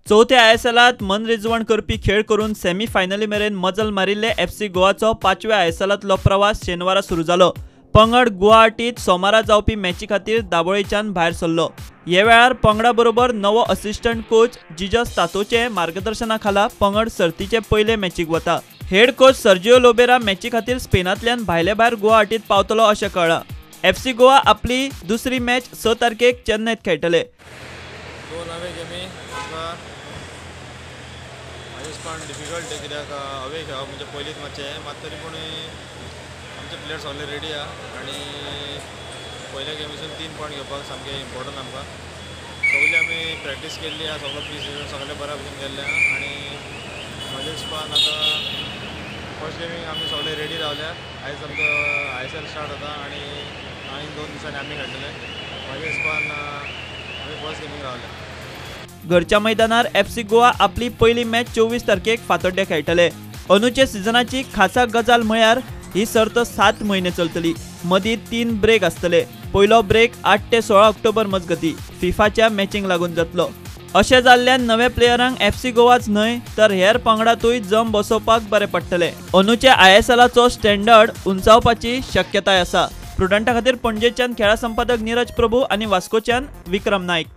चौथ्या आयएसएलात मनरिजवण करपी खेळ करून सेमी फायनली मेरेन मजल मारिल्ले एफसी गोवाचो 5व्या आयएसएलांतलो प्रवास शेनवारा सुरू जालो। पंगड गुवाहाटीत सोमारा जावपी मॅची खातीर दाबोळेच्यान भायर सरलो। ह्या वेळार पंगडा बरोबर नवो असिस्टंट कोच जिजस तातोचे मार्गदर्शना खाला पंगड सर्तीचे पयले मॅचीक वता। हेड कोच सर्जिओ लोबेरा मॅची खातीर स्पेनांतल्यान भायले भायर गुवाहाटीत पावतलो अशें कळ्ळां। एफसी गोवा आपली दुसरी मॅच 6 तारखेक चेन्नयत खेळटले। डिफिकल्ट कित्याक अवे खेळप म्हणजे पयलींच मातशें मात तरी पूण आमचे प्लेयर्स सगळे रेडी आहा आनी पयल्या गेमीसून 3 पॉयंट घेवपाक सामकें इम्पॉर्टंट आमकां। सगळी आमी प्रॅक्टीस केल्ली आहा, सगळो प्री सिजन सगळें बऱ्या भशेन गेल्लें आहा आनी म्हाज्या हिसपान आतां फर्स्ट गेमीक आमी सगळे रेडी रावल्या। आयज आमचो आयएसएल स्टार्ट जाता आनी 2 दिसांनी आमी खेळटले। म्हाज्या हिसपान आमी फर्स्ट गेमीक रावल्या। घरच्या मैदानार एफसी गोवा आपली पहिली मॅच 24 तारखेक फातोड्डे खेळटले। अंदूचे सिजनाची खासा गजाल म्हळ्यार ही सर्त 7 म्हयने चलतली। मदीं 3 ब्रेक आसतले। पयलो ब्रेक 8 ते 16 ऑक्टोबर मजगती फिफाच्या मॅचींक लागून जातलो। अशें जाल्ल्यान नव्या प्लेयरांक एफसी गोवाच न्हय तर हेर पंगडातूय जम बसोवपाक बरें पडटलें। अंदूच्या आयएसएलाचो स्टँडर्ड उंचावपाची शक्यताय आसा। प्रुडंटा खातीर पणजेच्यान खेळा संपादक नीरज प्रभू आनी वास्कोच्यान विक्रम नायक।